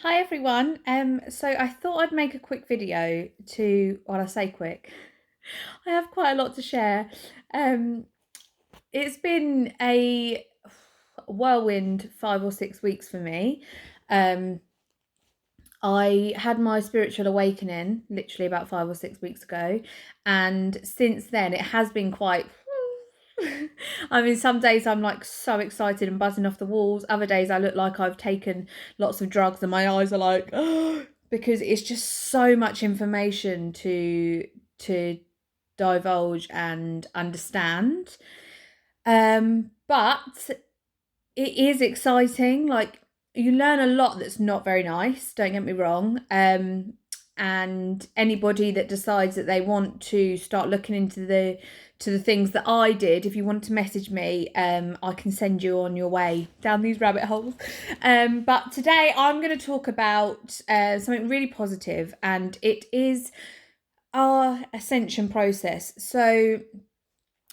Hi everyone. So I thought I'd make a quick video well, I say quick, I have quite a lot to share. Um, it's been a whirlwind 5 or 6 weeks for me. Um, I had my spiritual awakening literally about 5 or 6 weeks ago, and since then it has been quite. I mean, some days I'm like so excited and buzzing off the walls. Other days I look like I've taken lots of drugs and my eyes are like, because it's just so much information to divulge and understand. But it is exciting. Like, you learn a lot that's not very nice, don't get me wrong. And anybody that decides that they want to start looking into the things that I did, if you want to message me, I can send you on your way down these rabbit holes. But today I'm going to talk about something really positive, and it is our ascension process. So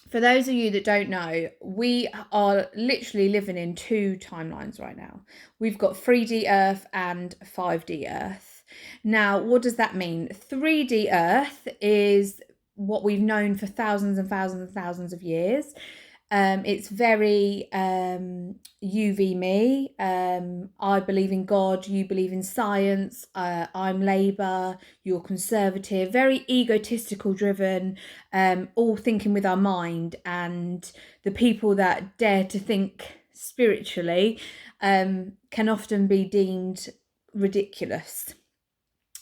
for those of you that don't know, we are literally living in two timelines right now. We've got 3D Earth and 5D Earth. Now, what does that mean? 3D Earth is what we've known for thousands and thousands and thousands of years. It's very you v me. I believe in God, you believe in science. I'm Labour, you're Conservative. Very egotistical driven, all thinking with our mind. And the people that dare to think spiritually can often be deemed ridiculous.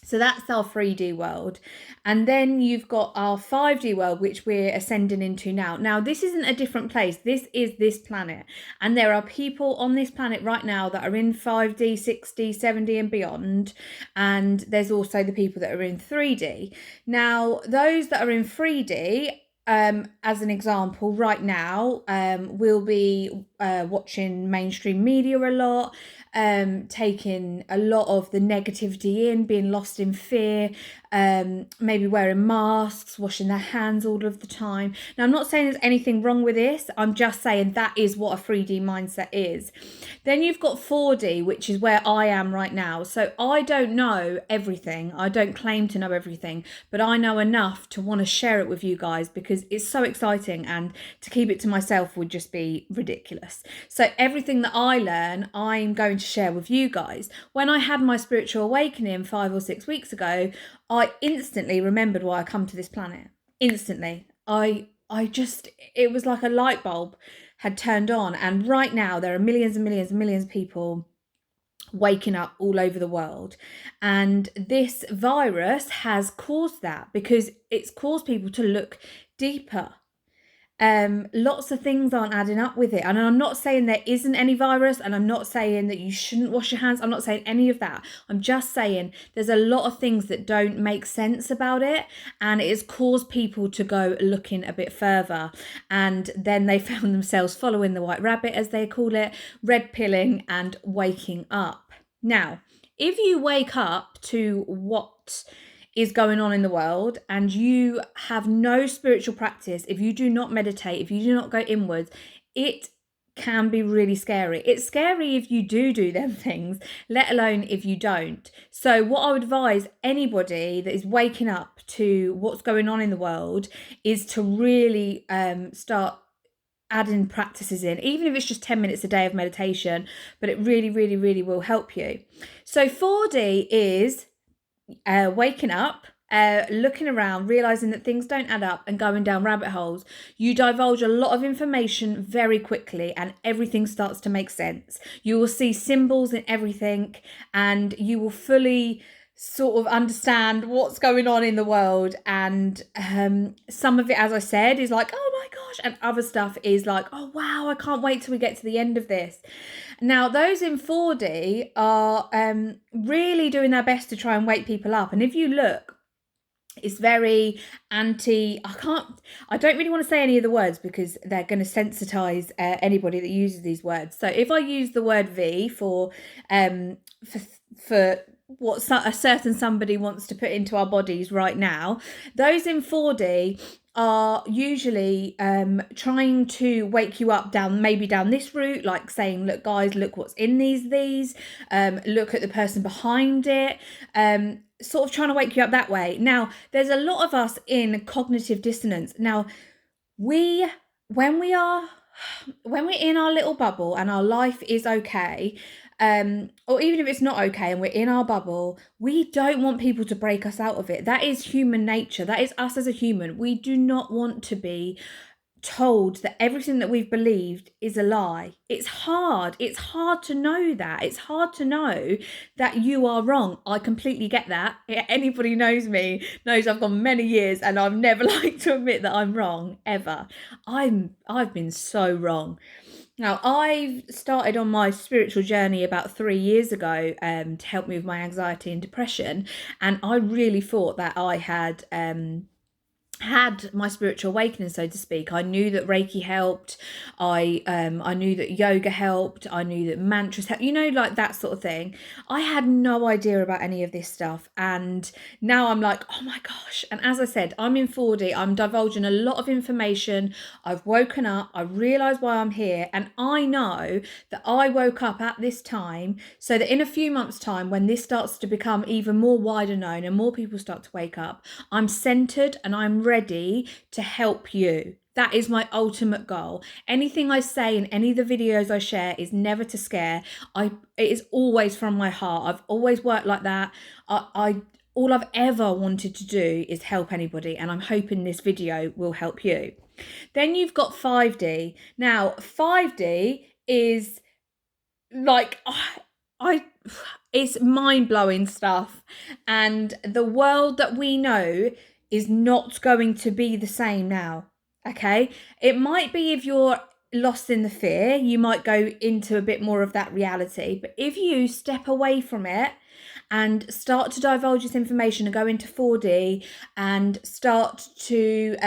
So that's our 3D world. And then you've got our 5D world, which we're ascending into now. Now, this isn't a different place. This is this planet. And there are people on this planet right now that are in 5D, 6D, 7D and beyond. And there's also the people that are in 3D. Now, those that are in 3D, as an example, right now, we'll be watching mainstream media a lot, taking a lot of the negativity in, being lost in fear, maybe wearing masks, washing their hands all of the time. Now, I'm not saying there's anything wrong with this. I'm just saying that is what a 3D mindset is. Then you've got 4D, which is where I am right now. So I don't know everything. I don't claim to know everything, but I know enough to want to share it with you guys because it's so exciting, and to keep it to myself would just be ridiculous. So everything that I learn, I'm going to share with you guys. When I had my spiritual awakening 5 or 6 weeks ago, I instantly remembered why I come to this planet. Instantly. It was like a light bulb had turned on, and right now there are millions and millions and millions of people waking up all over the world, and this virus has caused that because it's caused people to look deeper. Lots of things aren't adding up with it. And I'm not saying there isn't any virus, and I'm not saying that you shouldn't wash your hands. I'm not saying any of that. I'm just saying there's a lot of things that don't make sense about it, and it has caused people to go looking a bit further. And then they found themselves following the white rabbit, as they call it, red pilling and waking up. Now, if you wake up to what is going on in the world and you have no spiritual practice, if you do not meditate, if you do not go inwards, it can be really scary. It's scary if you do them things, let alone if you don't. So what I would advise anybody that is waking up to what's going on in the world is to really start adding practices in, even if it's just 10 minutes a day of meditation, but it really, really, really will help you. So 4D is waking up, looking around, realizing that things don't add up and going down rabbit holes. You divulge a lot of information very quickly and everything starts to make sense. You will see symbols in everything, and you will fully sort of understand what's going on in the world. And some of it, as I said, is like, oh my gosh, and other stuff is like, oh wow, I can't wait till we get to the end of this. Now, those in 4D are really doing their best to try and wake people up. And if you look, it's very I don't really want to say any of the words because they're going to sensitize anybody that uses these words. So if I use the word V for what a certain somebody wants to put into our bodies right now. Those in 4D are usually trying to wake you up down this route, like saying, look guys, look what's in these, look at the person behind it, sort of trying to wake you up that way. Now there's a lot of us in cognitive dissonance. Now when we're in our little bubble and our life is okay, or even if it's not okay and we're in our bubble, we don't want people to break us out of it. That is human nature. That is us as a human. We do not want to be told that everything that we've believed is a lie. It's hard to know that. It's hard to know that you are wrong. I completely get that. Anybody who knows me knows I've gone many years and I've never liked to admit that I'm wrong, ever. I've been so wrong. Now, I've started on my spiritual journey about 3 years ago to help me with my anxiety and depression, and I really thought that I had my spiritual awakening, so to speak. I knew that Reiki helped. I knew that yoga helped. I knew that mantras helped, like that sort of thing. I had no idea about any of this stuff, and now I'm like, oh my gosh. And as I said, I'm in 4D. I'm divulging a lot of information. I've woken up. I realised why I'm here, and I know that I woke up at this time so that in a few months' time, when this starts to become even more wider known and more people start to wake up, I'm centered and I'm ready to help you. That is my ultimate goal. Anything I say in any of the videos I share is never to scare. It is always from my heart. I've always worked like that. All I've ever wanted to do is help anybody, and I'm hoping this video will help you. Then you've got 5D. Now, 5D is like, it's mind-blowing stuff, and the world that we know is not going to be the same now. Okay, it might be if you're lost in the fear, you might go into a bit more of that reality, but if you step away from it and start to divulge this information and go into 4D and start to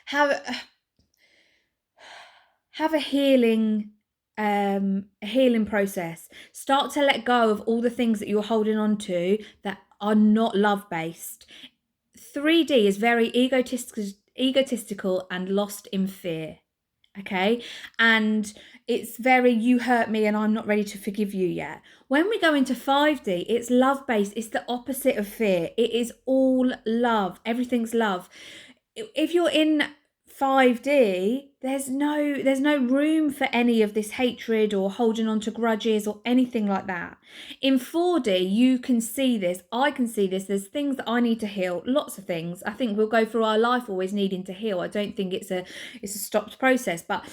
have a healing process, start to let go of all the things that you're holding on to that are not love-based. 3D is very egotistical and lost in fear. Okay, and it's very, you hurt me and I'm not ready to forgive you yet. When we go into 5D, it's love-based. It's the opposite of fear. It is all love. Everything's love. If you're in 5D, there's no room for any of this hatred or holding on to grudges or anything like that. In 4D, you can see this. I can see this. There's things that I need to heal. Lots of things. I think we'll go through our life always needing to heal. I don't think it's a stopped process. But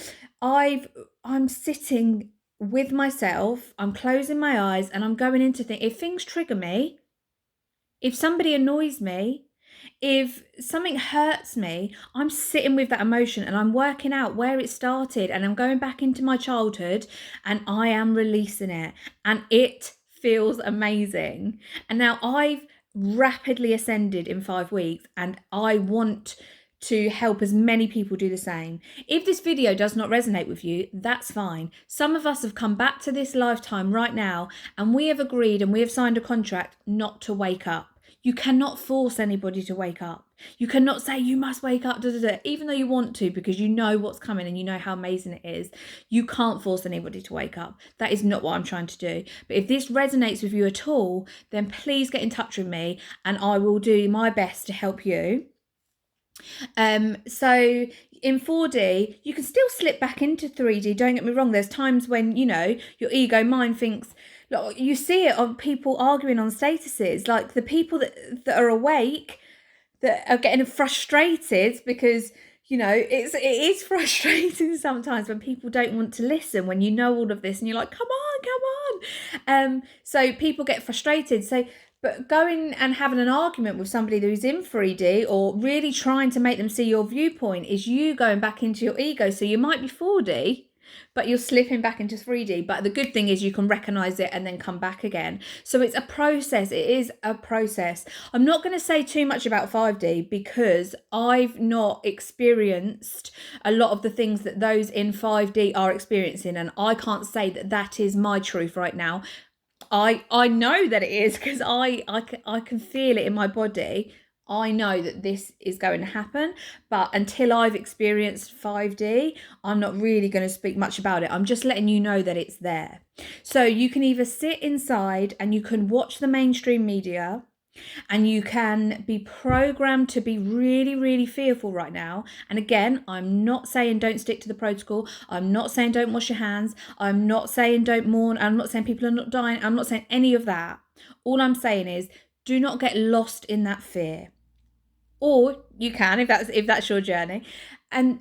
I'm sitting with myself. I'm closing my eyes and I'm going into things. If things trigger me, if somebody annoys me, if something hurts me, I'm sitting with that emotion and I'm working out where it started, and I'm going back into my childhood and I am releasing it, and it feels amazing. And now I've rapidly ascended in 5 weeks, and I want to help as many people do the same. If this video does not resonate with you, that's fine. Some of us have come back to this lifetime right now and we have agreed and we have signed a contract not to wake up. You cannot force anybody to wake up. You cannot say you must wake up, even though you want to, because you know what's coming and you know how amazing it is. You can't force anybody to wake up. That is not what I'm trying to do. But if this resonates with you at all, then please get in touch with me and I will do my best to help you. So in 4D, you can still slip back into 3D. Don't get me wrong. There's times when, your ego mind thinks, look, you see it on people arguing on statuses, like the people that are awake, that are getting frustrated because, it is frustrating sometimes when people don't want to listen, when you know all of this and you're like, come on. So people get frustrated. But going and having an argument with somebody who's in 3D or really trying to make them see your viewpoint is you going back into your ego. So you might be 4D, but you're slipping back into 3D. But the good thing is you can recognize it and then come back again. So it's a process. It is a process. I'm not going to say too much about 5D because I've not experienced a lot of the things that those in 5D are experiencing. And I can't say that that is my truth right now. I know that it is, because I can feel it in my body. I know that this is going to happen, but until I've experienced 5D, I'm not really going to speak much about it. I'm just letting you know that it's there. So you can either sit inside and you can watch the mainstream media, and you can be programmed to be really, really fearful right now. And again, I'm not saying don't stick to the protocol. I'm not saying don't wash your hands. I'm not saying don't mourn. I'm not saying people are not dying. I'm not saying any of that. All I'm saying is do not get lost in that fear. Or you can, if that's your journey.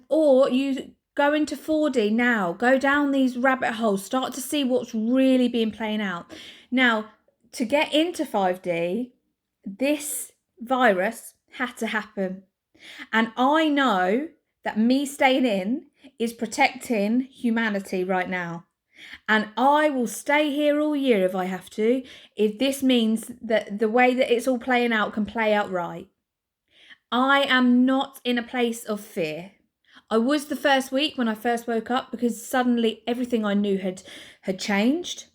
Or you go into 4D now, go down these rabbit holes, start to see what's really being playing out. Now, to get into 5D, this virus had to happen. And I know that me staying in is protecting humanity right now. And I will stay here all year if I have to, if this means that the way that it's all playing out can play out right. I am not in a place of fear. I was the first week when I first woke up, because suddenly everything I knew had changed.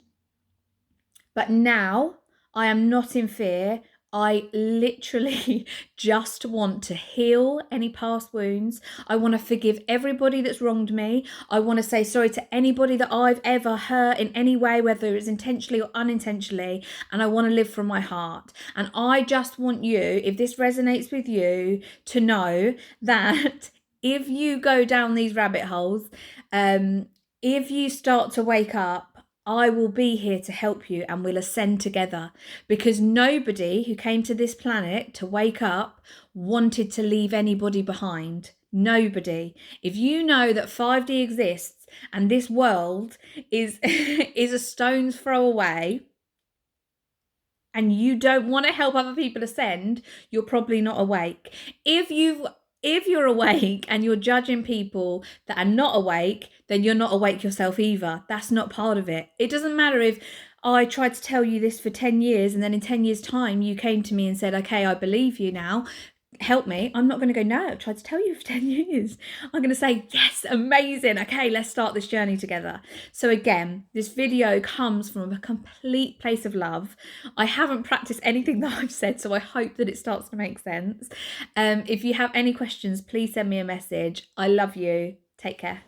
But now I am not in fear. I literally just want to heal any past wounds. I want to forgive everybody that's wronged me. I want to say sorry to anybody that I've ever hurt in any way, whether it's intentionally or unintentionally. And I want to live from my heart. And I just want you, if this resonates with you, to know that if you go down these rabbit holes, if you start to wake up, I will be here to help you, and we'll ascend together, because nobody who came to this planet to wake up wanted to leave anybody behind. Nobody. If you know that 5D exists and this world is is a stone's throw away, and you don't want to help other people ascend, you're probably not awake. If you're awake and you're judging people that are not awake, then you're not awake yourself either. That's not part of it. It doesn't matter if I tried to tell you this for 10 years and then in 10 years' time you came to me and said, okay, I believe you now. Help me. I'm not going to go, no, I tried to tell you for 10 years. I'm going to say, yes, amazing. Okay, let's start this journey together. So again, this video comes from a complete place of love. I haven't practiced anything that I've said, so I hope that it starts to make sense. If you have any questions, please send me a message. I love you. Take care.